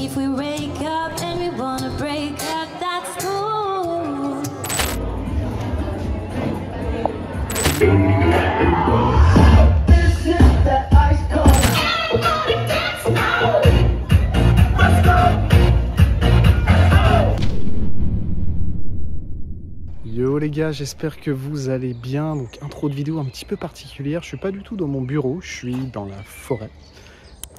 If we wake up and we wanna break up, that's cool. This is that ice cold. Everybody dance now. Let's go. Yo les gars, j'espère que vous allez bien. Donc intro de vidéo un petit peu particulière. Je suis pas du tout dans mon bureau, je suis dans la forêt.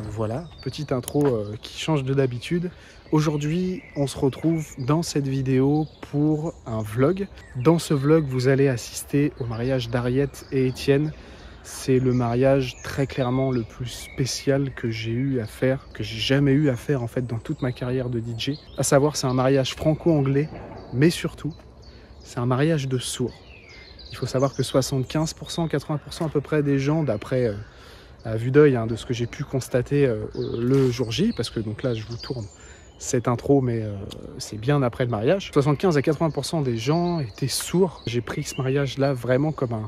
Voilà, petite intro qui change de d'habitude. Aujourd'hui, on se retrouve dans cette vidéo pour un vlog. Dans ce vlog, vous allez assister au mariage d'Ariette et Étienne. C'est le mariage très clairement le plus spécial que j'ai eu à faire, que j'ai jamais eu à faire en fait dans toute ma carrière de DJ. À savoir, c'est un mariage franco-anglais, mais surtout, c'est un mariage de sourds. Il faut savoir que 75%, 80% à peu près des gens, d'après à vue d'œil de ce que j'ai pu constater le jour J, parce que donc là je vous tourne cette intro, mais c'est bien après le mariage. 75 à 80% des gens étaient sourds. J'ai pris ce mariage-là vraiment comme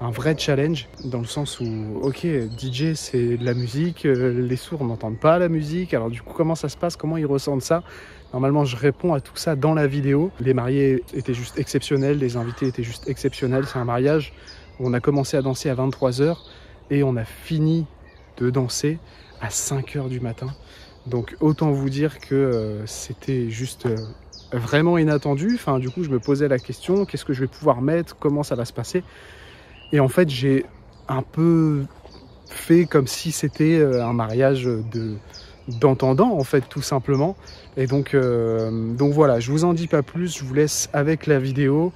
un vrai challenge, dans le sens où, ok, DJ c'est de la musique, les sourds n'entendent pas la musique, alors du coup comment ça se passe, comment ils ressentent ça? Normalement je réponds à tout ça dans la vidéo. Les mariés étaient juste exceptionnels, les invités étaient juste exceptionnels. C'est un mariage où on a commencé à danser à 23 h et on a fini de danser à 5 h du matin. Donc autant vous dire que c'était juste vraiment inattendu. Enfin, du coup, je me posais la question, qu'est-ce que je vais pouvoir mettre, comment ça va se passer? Et en fait, j'ai un peu fait comme si c'était un mariage d'entendant, en fait, tout simplement. Et donc voilà, je vous en dis pas plus, je vous laisse avec la vidéo.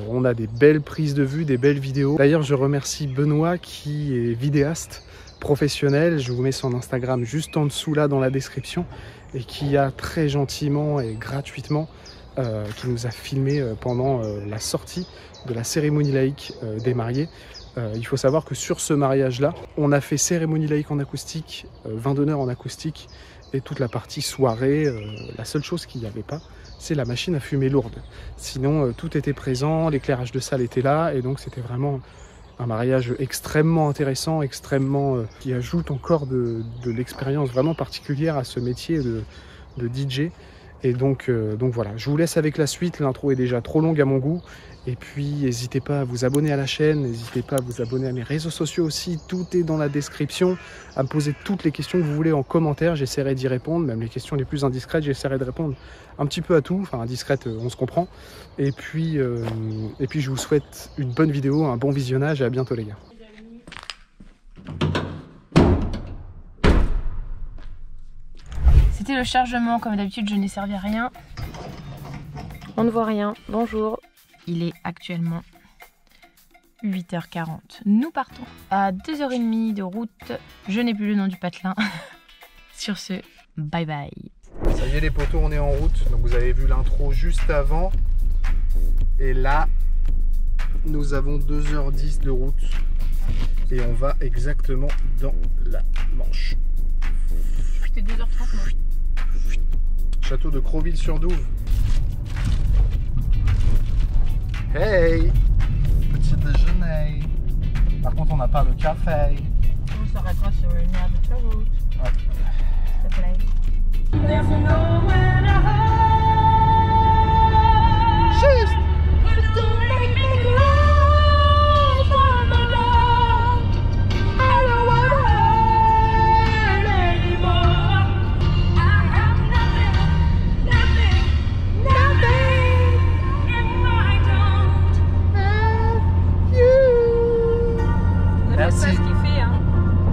On a des belles prises de vue, des belles vidéos. D'ailleurs, je remercie Benoît qui est vidéaste professionnel. Je vous mets son Instagram juste en dessous là dans la description, et qui a très gentiment et gratuitement qui nous a filmé pendant la sortie de la cérémonie laïque des mariés. Il faut savoir que sur ce mariage-là, on a fait cérémonie laïque en acoustique, vin d'honneur en acoustique, et toute la partie soirée. La seule chose qu'il n'y avait pas, c'est la machine à fumer lourde. Sinon, tout était présent, l'éclairage de salle était là, et donc c'était vraiment un mariage extrêmement intéressant, extrêmement qui ajoute encore de l'expérience vraiment particulière à ce métier de DJ. Et donc voilà, je vous laisse avec la suite. L'intro est déjà trop longue à mon goût. Et puis n'hésitez pas à vous abonner à la chaîne, n'hésitez pas à vous abonner à mes réseaux sociaux aussi, tout est dans la description, à me poser toutes les questions que vous voulez en commentaire, j'essaierai d'y répondre, même les questions les plus indiscrètes, j'essaierai de répondre un petit peu à tout, enfin indiscrète, on se comprend. Et puis je vous souhaite une bonne vidéo, un bon visionnage et à bientôt les gars. C'était le chargement, comme d'habitude je n'ai servi à rien. On ne voit rien, bonjour. Il est actuellement 8 h 40. Nous partons à 2 h 30 de route. Je n'ai plus le nom du patelin. Sur ce, bye bye. Ça y est les potos, on est en route. Donc vous avez vu l'intro juste avant. Et là, nous avons 2 h 10 de route. Et on va exactement dans la Manche. C'était 2 h 30 moi. Château de Creville-sur-Douve. Hey! Petit déjeuner. Par contre, on n'a pas le café. On s'arrêtera sur une aire de route. Ouais. S'il te plaît. Juste!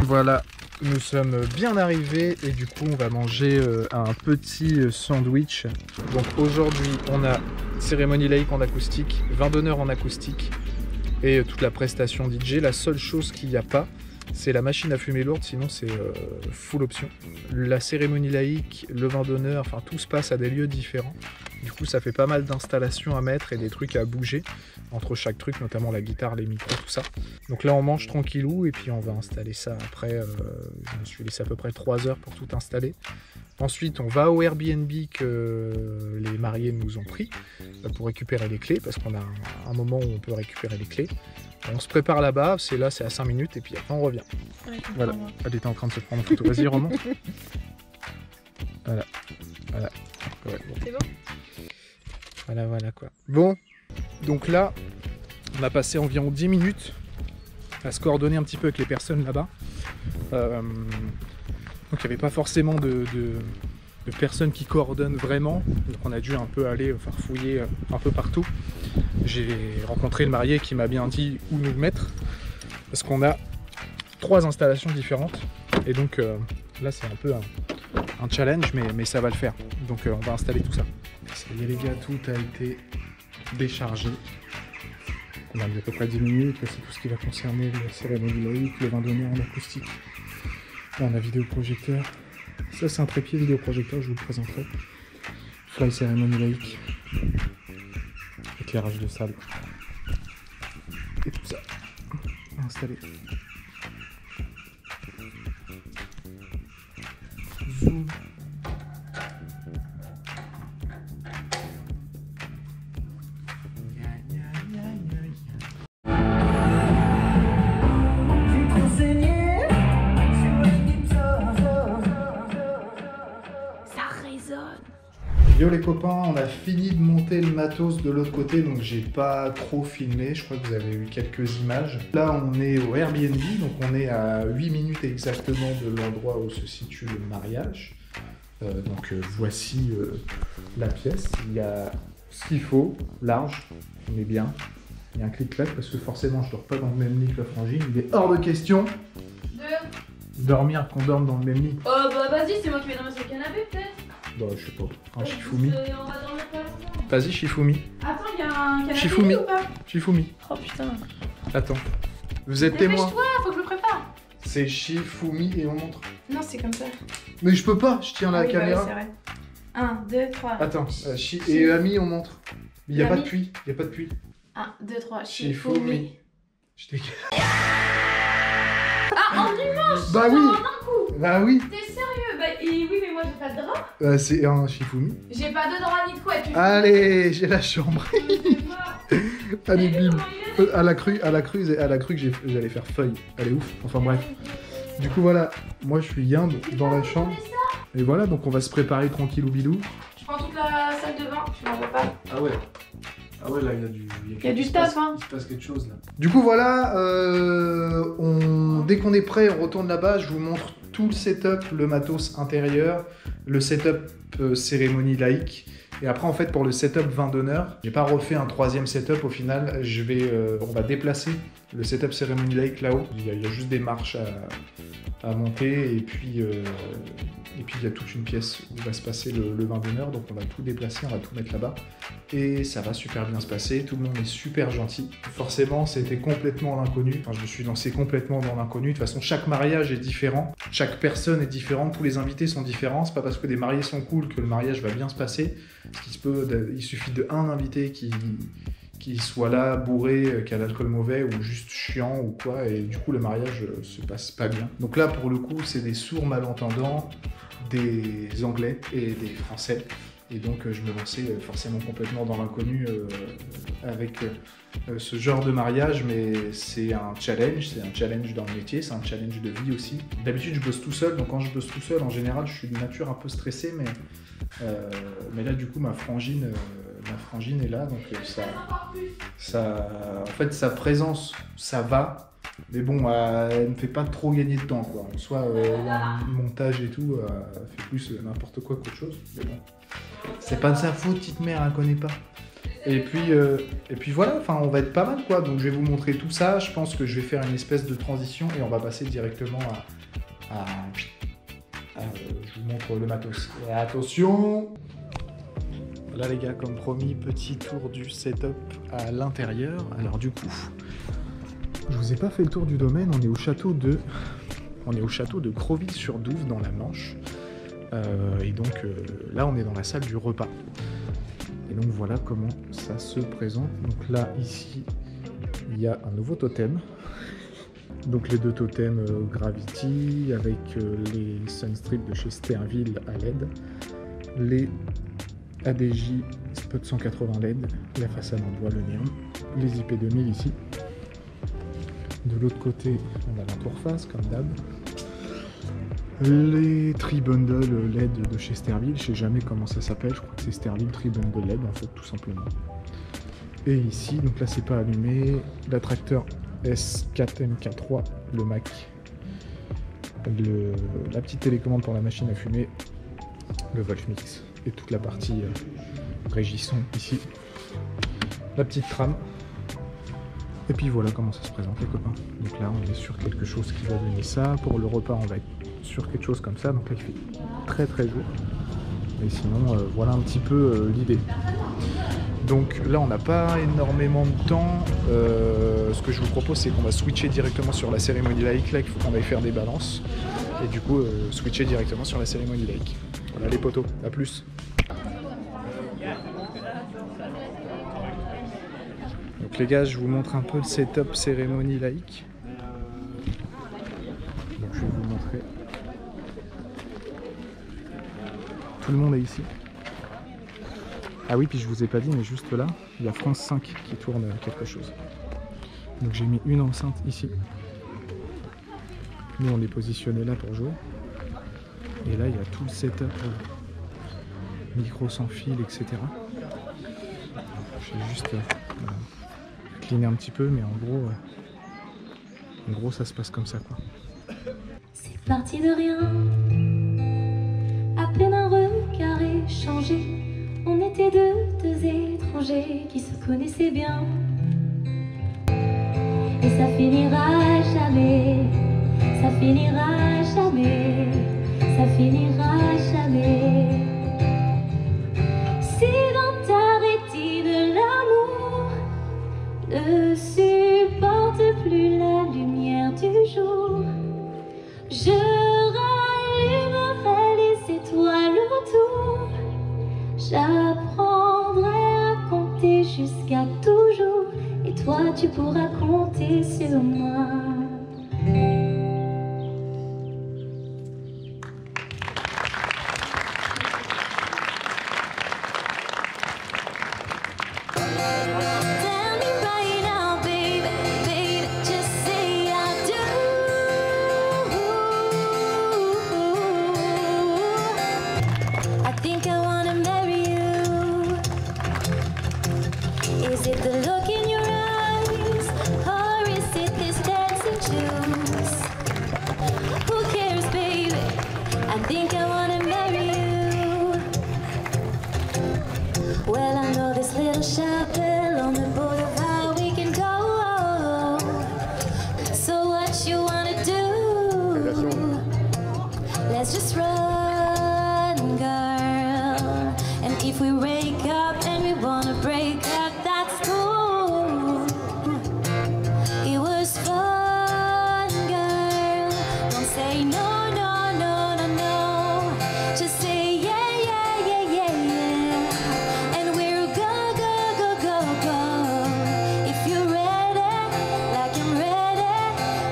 Voilà, nous sommes bien arrivés et du coup on va manger un petit sandwich. Donc aujourd'hui on a cérémonie laïque en acoustique, vin d'honneur en acoustique et toute la prestation DJ. La seule chose qu'il n'y a pas, c'est la machine à fumer lourde, sinon c'est full option. La cérémonie laïque, le vin d'honneur, enfin tout se passe à des lieux différents. Du coup ça fait pas mal d'installations à mettre et des trucs à bouger entre chaque truc, notamment la guitare, les micros, tout ça. Donc là on mange tranquillou et puis on va installer ça après. Je me suis laissé à peu près 3 heures pour tout installer. Ensuite on va au Airbnb que les mariés nous ont pris pour récupérer les clés, parce qu'on a un moment où on peut récupérer les clés. On se prépare là-bas, c'est à 5 minutes et puis après on revient. Ouais, voilà, elle était en train de se prendre en photo. Vas-y, Roman. Voilà. Voilà. Ouais, bon. C'est bon? Voilà quoi. Bon, donc là, on a passé environ 10 minutes à se coordonner un petit peu avec les personnes là-bas. Donc il n'y avait pas forcément de personnes qui coordonnent vraiment. Donc on a dû un peu aller farfouiller un peu partout. J'ai rencontré le marié qui m'a bien dit où nous mettre. Parce qu'on a 3 installations différentes. Et donc là c'est un peu un challenge, mais ça va le faire. Donc on va installer tout ça. Ça y est les gars, tout a été déchargé. On a mis à peu près 10 minutes, c'est tout ce qui va concerner la cérémonie laïque, le vin d'honneur en acoustique. Là on a vidéoprojecteur. Ça c'est un trépied vidéoprojecteur, je vous le présenterai. Fly cérémonie laïque. Éclairage de salle. Et tout ça installé. Zoom. Yo les copains, on a fini de monter le matos de l'autre côté, donc j'ai pas trop filmé, je crois que vous avez eu quelques images. Là on est au Airbnb, donc on est à 8 minutes exactement de l'endroit où se situe le mariage. Voici la pièce, il y a ce qu'il faut, large, on est bien. Il y a un clic-clac parce que forcément je dors pas dans le même lit que la frangine, il est hors de question qu'on dorme dans le même lit. Oh bah vas-y, c'est moi qui vais dormir sur le canapé peut-être. Bah je sais pas, un Shifumi. On va dormir pas ensemble. Vas-y Shifumi. Attends, il y a un canapé Shifumi. ou pas? Shifumi. Oh putain. Attends. Vous êtes témoin. Dépêche-toi, faut que je le prépare. C'est Shifumi et on montre. Non, c'est comme ça. Mais je peux pas, je tiens la Oui, bah caméra. oui, c'est vrai. 1, 2, 3. Attends, et Ami on montre. Il n'y a pas de puits, il n'y a pas de puits. 1, 2, 3. Shifumi. Je t'ai... Ah, en dimanche. Bah oui. Bah oui. T'es sérieux? Bah oui, mais moi j'ai pas de drap. C'est un Shifumi. J'ai pas de drap ni de couette. Allez, j'ai la chambre. Allez, bim. À la crue que j'allais faire feuille. Elle est ouf. Enfin bref. Du coup voilà, moi je suis Yimbe dans la chambre. Et voilà, donc on va se préparer tranquillou bilou. Je prends toute la salle de bain, je m'en vois pas. Ah ouais. Ah ouais, là il y a du... Il y a du taf, hein. Il se passe quelque chose là. Du coup voilà, dès qu'on est prêt, on retourne là-bas, je vous montre tout le setup, le matos intérieur, le setup cérémonie laïque. Et après en fait pour le setup vin d'honneur, j'ai pas refait un 3e setup au final, on va déplacer le setup cérémonie laïque là-haut. Il y a juste des marches à monter et puis il y a toute une pièce où va se passer le vin d'honneur, donc on va tout déplacer, on va tout mettre là-bas et ça va super bien se passer, tout le monde est super gentil. Forcément c'était complètement l'inconnu, enfin, je me suis lancé complètement dans l'inconnu, de toute façon chaque mariage est différent, chaque personne est différente, tous les invités sont différents, c'est pas parce que des mariés sont cool que le mariage va bien se passer, il suffit d'un invité qui soit là, bourré, qui a l'alcool mauvais ou juste chiant ou quoi, et du coup le mariage se passe pas bien. Donc là pour le coup c'est des sourds malentendants, des Anglais et des Français, et donc je me lançais forcément complètement dans l'inconnu avec ce genre de mariage, mais c'est un challenge dans le métier, c'est un challenge de vie aussi. D'habitude je bosse tout seul, donc quand je bosse tout seul en général je suis de nature un peu stressée, mais là du coup ma frangine est là, donc en fait sa présence ça va, mais bon elle me fait pas trop gagner de temps quoi. En soi le montage et tout fait plus n'importe quoi qu'autre chose, mais bon c'est pas de sa faute, petite mère, elle connaît pas. Et puis voilà, enfin on va être pas mal quoi, donc je vais vous montrer tout ça, je pense que je vais faire une espèce de transition et on va passer directement je vous montre le matos. Et attention! Voilà les gars, comme promis, petit tour du setup à l'intérieur. Alors du coup, je vous ai pas fait le tour du domaine, on est au château de Croville-sur-Douve dans la Manche. Et donc là on est dans la salle du repas. Et donc voilà comment ça se présente. Donc là, ici, il y a un nouveau totem. Donc les 2 totems Gravity avec les Sunstrip de chez Sterville à LED. Les ADJ Spot 180 LED, la façade en bois, le néon. Les IP2000 ici. De l'autre côté, on a l'entourface comme d'hab. Les Tree Bundle LED de chez Sterville, je sais jamais comment ça s'appelle, je crois que c'est Sterville Tree Bundle LED en fait, tout simplement. Et ici, donc là c'est pas allumé, l'attracteur S4MK3, le Mac, la petite télécommande pour la machine à fumer, le Volfmix et toute la partie régisson ici, la petite trame. Et puis voilà comment ça se présente les copains. Donc là on est sur quelque chose qui va donner ça. Pour le repas on va être sur quelque chose comme ça. Donc là il fait très très jour. Et sinon voilà un petit peu l'idée. Donc là on n'a pas énormément de temps. Ce que je vous propose c'est qu'on va switcher directement sur la cérémonie laïque. Là il faut qu'on aille faire des balances. Et du coup switcher directement sur la cérémonie laïque. Voilà les potos, à plus. Donc les gars, je vous montre un peu le setup cérémonie laïque. Donc je vais vous montrer. Tout le monde est ici. Ah oui, puis je vous ai pas dit, mais juste là, il y a France 5 qui tourne quelque chose. Donc j'ai mis une enceinte ici. Nous on est positionné là pour jouer. Et là il y a tout le setup, micro sans fil, etc. J'ai juste cleaner un petit peu, mais en gros ça se passe comme ça quoi. C'est parti de rien, à peine un regard échangé. On était deux étrangers qui se connaissaient bien. Et ça finira jamais, ça finira jamais, ça finira jamais. Si dans ta rétine l'amour ne supporte plus la lumière du jour, je rallumerai les étoiles autour. J'apprendrai à compter jusqu'à toujours, et toi tu pourras compter sur moi. Is it the look in your eyes, or is it this dancing shoes? Who cares, baby? I think I wanna marry you. Well, I know this little chapel on the boulevard we can go. So what you wanna do? Let's just run, girl. And if we wake up and we wanna break up, that's cool. It was fun, girl. Don't say no, no, no, no, no. Just say yeah, yeah, yeah, yeah, yeah. And we'll go, go, go, go, go. If you're ready, like I'm ready,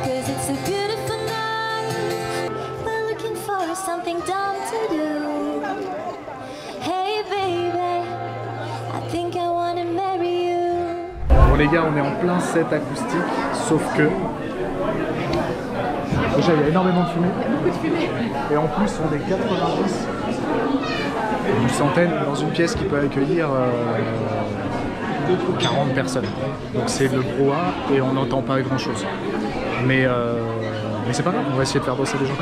'cause it's a beautiful night. We're looking for something dumb to do. Hey baby, I think I wanna marry you. Bon les gars, on est en plein set acoustique, sauf que déjà il y a énormément de fumée. Et en plus on est 90, une centaine dans une pièce qui peut accueillir 40 personnes. Donc c'est le brouhaha et on n'entend pas grand chose. Mais c'est pas grave, on va essayer de faire bosser les gens.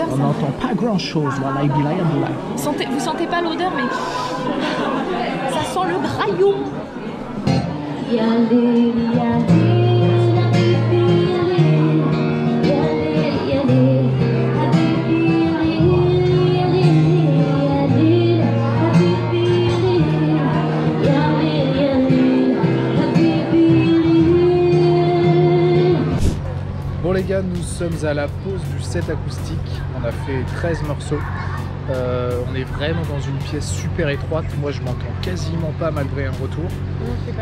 On n'entend pas grand chose, voilà, il dit là, il dit là. Vous sentez pas l'odeur, mais ça sent le graillon. Bon les gars, nous sommes à la pause du set acoustique. On a fait 13 morceaux. On est vraiment dans une pièce super étroite. Moi, je m'entends quasiment pas malgré un retour.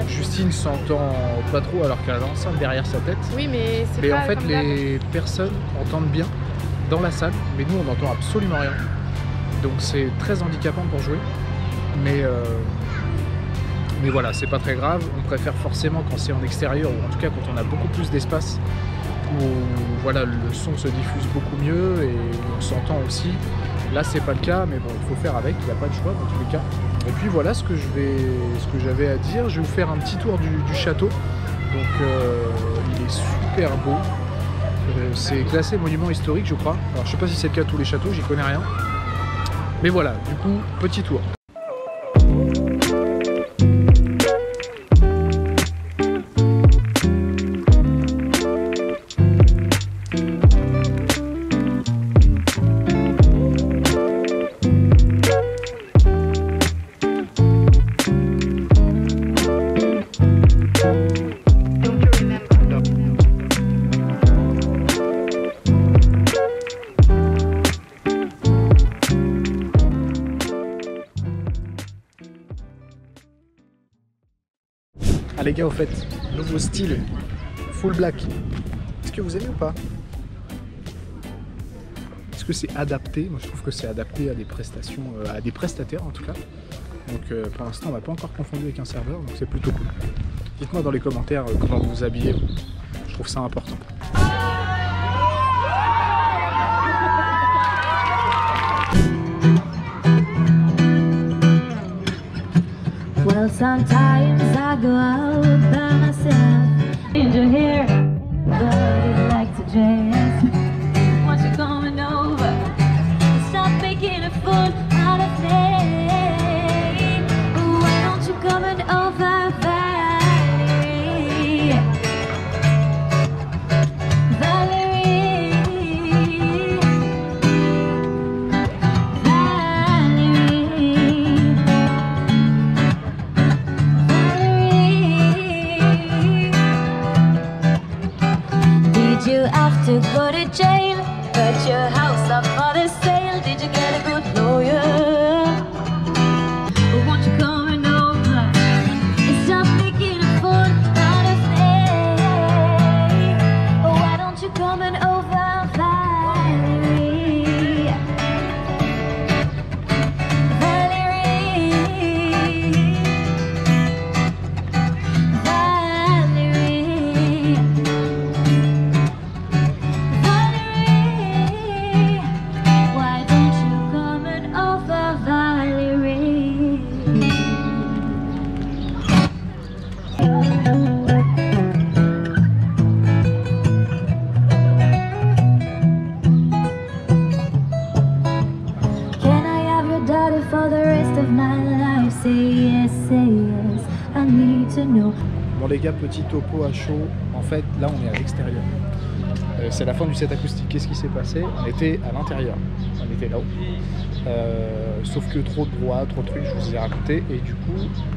Justine s'entend pas trop alors qu'elle a l'enceinte derrière sa tête. Oui, mais c'est Mais pas en fait, comme les personnes entendent bien dans la salle, mais nous, on n'entend absolument rien. Donc, c'est très handicapant pour jouer. Mais voilà, c'est pas très grave. On préfère forcément quand c'est en extérieur, ou en tout cas quand on a beaucoup plus d'espace, où voilà, le son se diffuse beaucoup mieux et on s'entend aussi. Là, c'est pas le cas, mais bon, il faut faire avec, il n'y a pas de choix dans tous les cas. Et puis voilà ce que j'avais à dire. Je vais vous faire un petit tour du château. Donc, il est super beau. C'est classé monument historique, je crois. Alors, je sais pas si c'est le cas de tous les châteaux, j'y connais rien. Mais voilà, du coup, petit tour. Ah les gars, au fait, nouveau style, full black. Est-ce que vous aimez ou pas? Est-ce que c'est adapté? Moi je trouve que c'est adapté à des prestations, à des prestataires en tout cas. Donc pour l'instant on m'a pas encore confondu avec un serveur, donc c'est plutôt cool. Dites-moi dans les commentaires comment vous vous habillez, je trouve ça important. Well, sometimes I go out by myself. Ginger hair, but he likes to dress. Once you're coming over, stop making a fool out of me. Why don't you come and over, Valerie? Valerie, Did you have to go to jail? Put your house up for the sale? Did you get a good lawyer? Or won't you coming over and stop making a fool out of me? Why don't you coming over, Valerie? Valerie, Valerie, why don't you coming over, Valerie? Can I have your daughter for the rest of my life? Say yes, I need to know. Bon les gars, petit topo à chaud, en fait là on est à l'extérieur. C'est la fin du set acoustique. Qu'est-ce qui s'est passé? On était à l'intérieur, on était là-haut. Sauf que trop de brouhaha, trop de trucs, je vous ai raconté. Et du coup,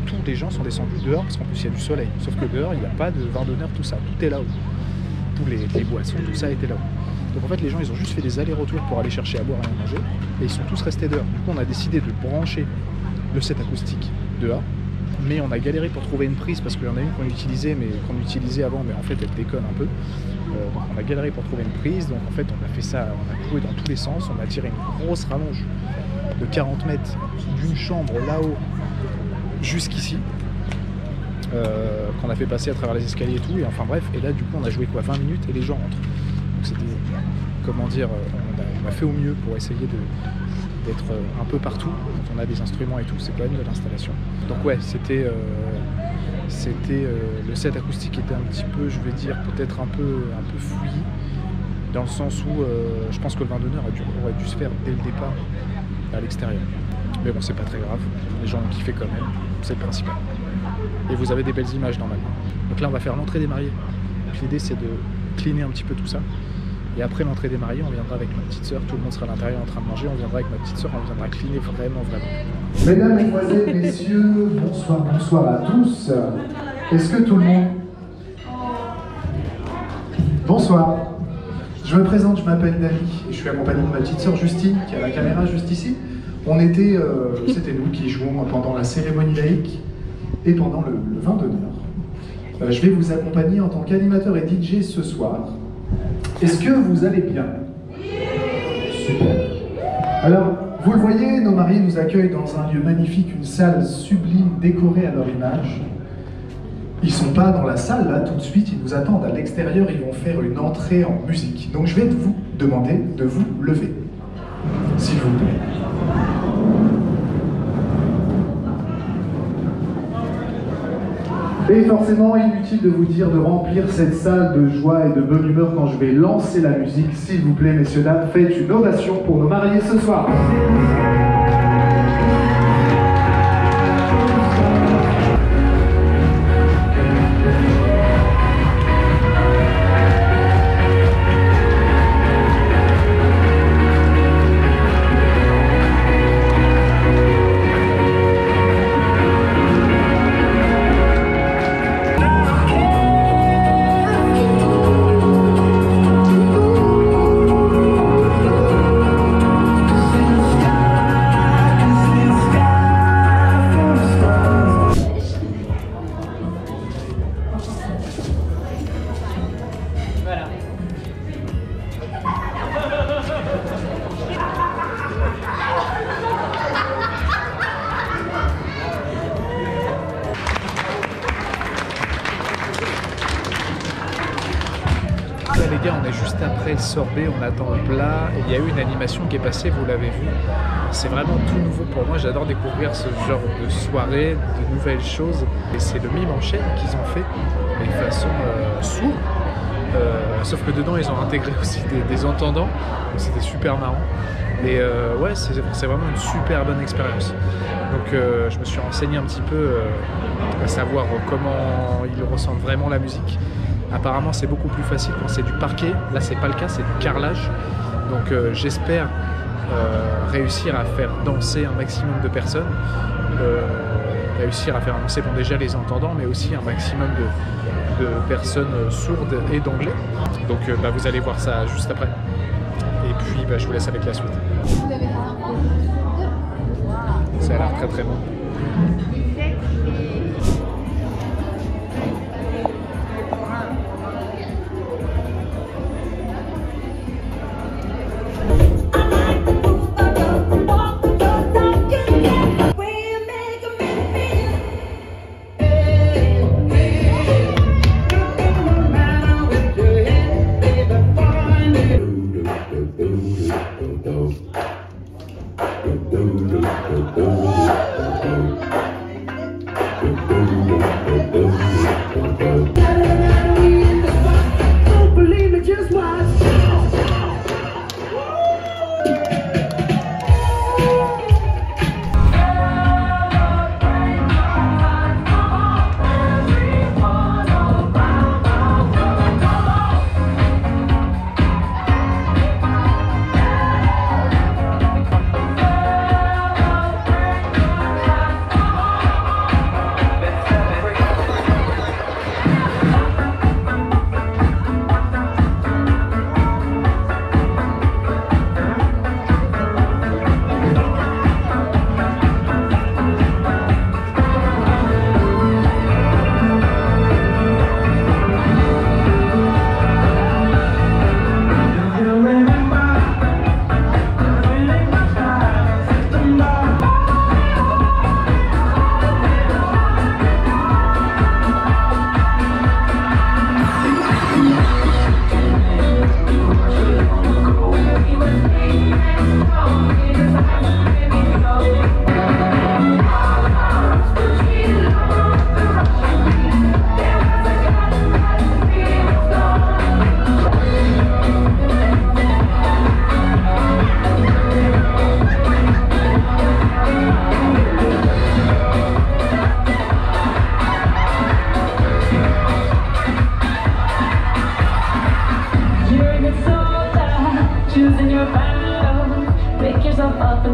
tous les gens sont descendus dehors parce qu'en plus il y a du soleil. Sauf que dehors, il n'y a pas de vin d'honneur, tout ça. Tout est là-haut. Tous les boissons, tout ça était là-haut. Donc en fait, les gens, ils ont juste fait des allers-retours pour aller chercher à boire et à manger. Et ils sont tous restés dehors. Du coup, on a décidé de brancher le set acoustique dehors. Mais on a galéré pour trouver une prise parce qu'il y en a une qu'on utilisait avant, mais en fait elle déconne un peu. Donc on a galéré pour trouver une prise, donc en fait on a fait ça, on a couru dans tous les sens, on a tiré une grosse rallonge de 40 mètres d'une chambre là-haut jusqu'ici, qu'on a fait passer à travers les escaliers et tout, et enfin bref, et là du coup on a joué quoi, 20 minutes et les gens rentrent. Donc c'était, comment dire, on a fait au mieux pour essayer d'être un peu partout. Quand on a des instruments et tout, c'est quand même de l'installation. Donc ouais, c'était le set acoustique était un petit peu, je vais dire, peut-être un peu fouillis, dans le sens où je pense que le vin d'honneur aurait dû se faire dès le départ à l'extérieur. Mais bon, c'est pas très grave, les gens ont kiffé quand même, c'est le principal. Et vous avez des belles images normalement. Donc là on va faire l'entrée des mariés. Donc l'idée c'est de cleaner un petit peu tout ça. Et après l'entrée des mariés, on viendra avec ma petite soeur, tout le monde sera à l'intérieur en train de manger, on viendra avec ma petite soeur, on viendra cleaner vraiment. Mesdames, Mesdemoiselles, Messieurs, bonsoir, bonsoir à tous. Est-ce que tout le monde... Bonsoir. Je me présente, je m'appelle Dani et je suis accompagné de ma petite soeur Justine qui a la caméra juste ici. C'était nous qui jouons pendant la cérémonie laïque et pendant le vin d'honneur. Je vais vous accompagner en tant qu'animateur et DJ ce soir. Est-ce que vous allez bien? Super. Alors, vous le voyez, nos mariés nous accueillent dans un lieu magnifique, une salle sublime décorée à leur image. Ils sont pas dans la salle là tout de suite, ils nous attendent à l'extérieur, ils vont faire une entrée en musique. Donc je vais vous demander de vous lever, s'il vous plaît. Et forcément, inutile de vous dire de remplir cette salle de joie et de bonne humeur quand je vais lancer la musique. S'il vous plaît, messieurs, dames, faites une ovation pour nos mariés ce soir. Les gars, on est juste après le sorbet, on attend le plat et il y a eu une animation qui est passée, vous l'avez vu. C'est vraiment tout nouveau pour moi, j'adore découvrir ce genre de soirée, de nouvelles choses. Et c'est le mime en chaîne qu'ils ont fait, mais de façon sourde. Sauf que dedans, ils ont intégré aussi des entendants, c'était super marrant. Mais ouais, c'est vraiment une super bonne expérience. Donc je me suis renseigné un petit peu à savoir comment ils ressentent vraiment la musique. Apparemment c'est beaucoup plus facile quand c'est du parquet, là c'est pas le cas, c'est du carrelage. Donc j'espère réussir à faire danser un maximum de personnes, réussir à faire danser bon, déjà les entendants, mais aussi un maximum de personnes sourdes et d'anglais. Donc bah, vous allez voir ça juste après. Et puis bah, je vous laisse avec la suite. Ça a l'air très très bon.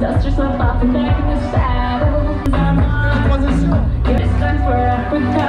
dust yourself off and back in the saddle. This time's for Africa.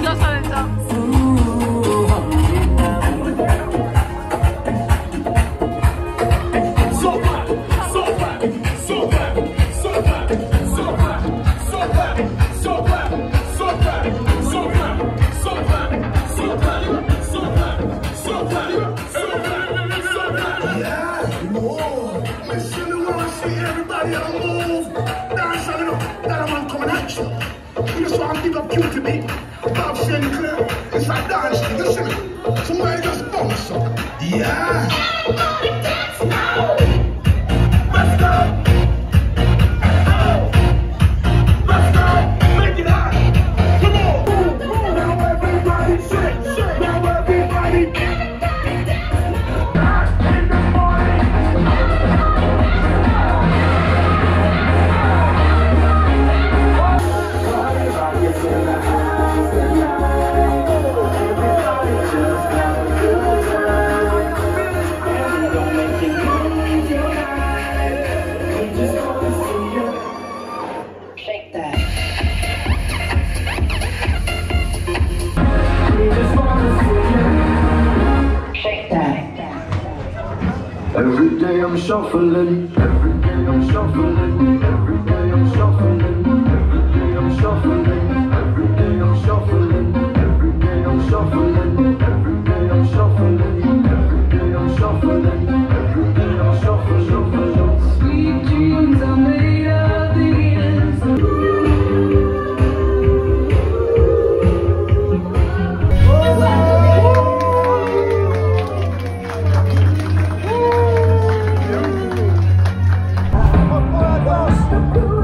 danse en même temps. Every day I'm shuffling, every day I'm shuffling, every day I'm shuffling, every day I'm shuffling, every day I'm shuffling, every day I'm shuffling, every day I'm shuffling, every day I'm shuffling, every day I'm shuffling. Sweet dreams are made of these. Danse.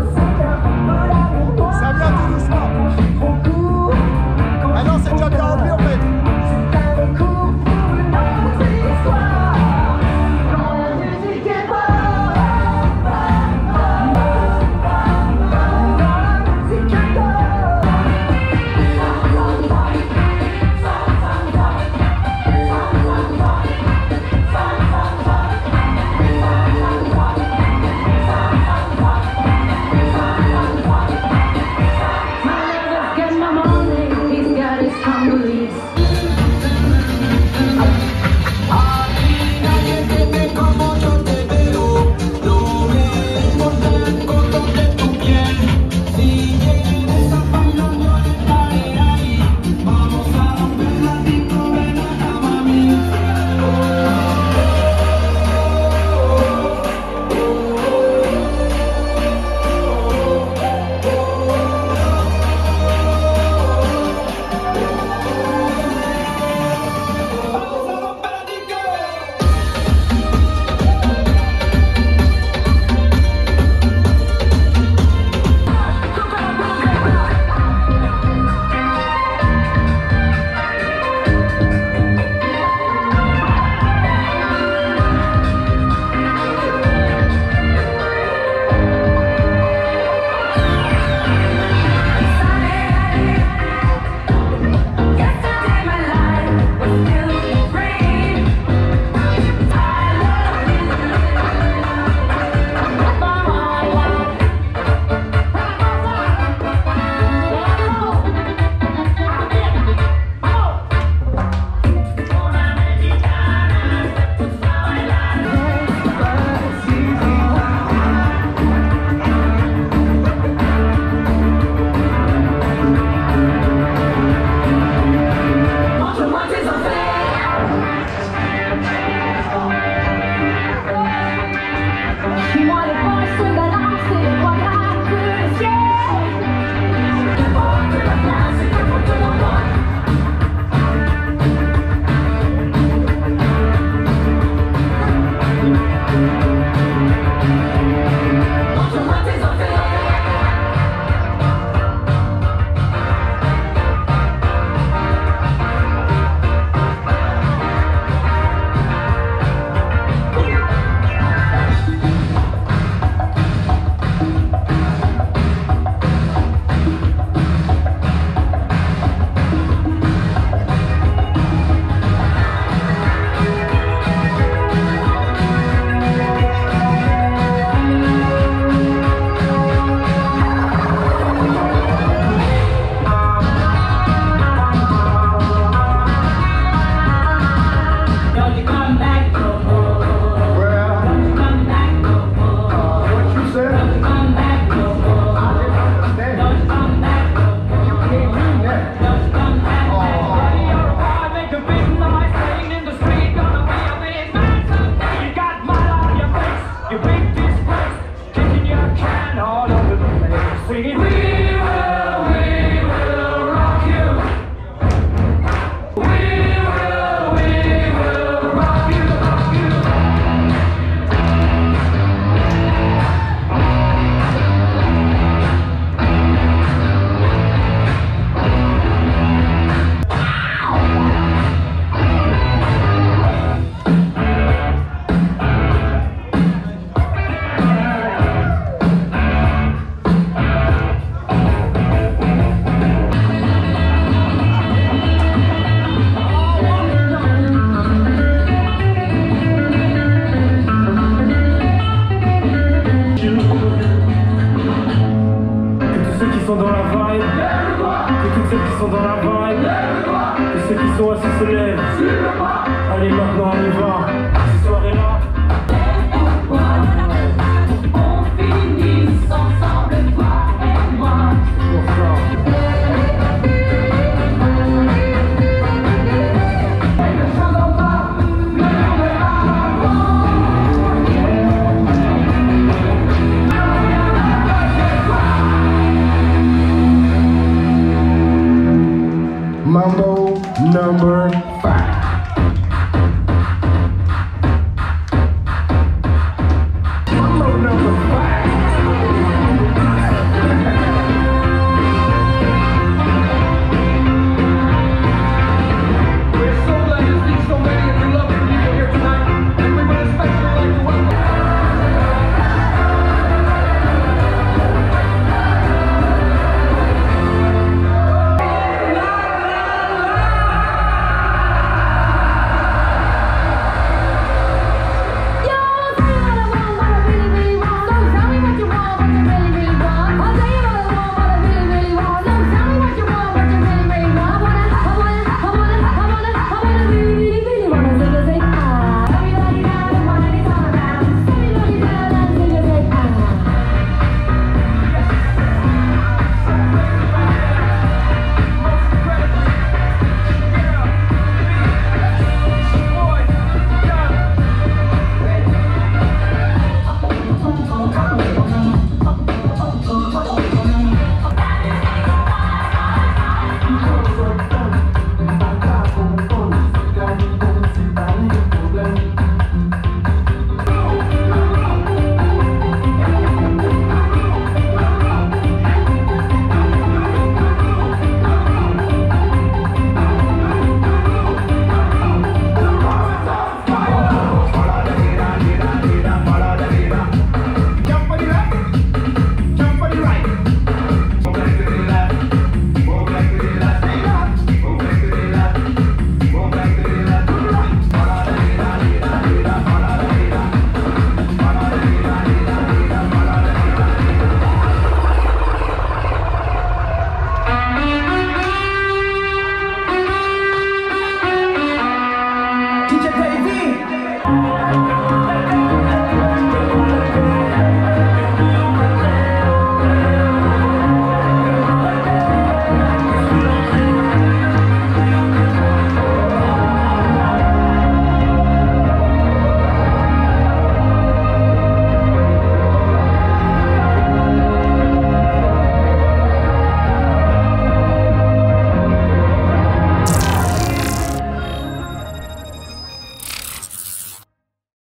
dans le vent.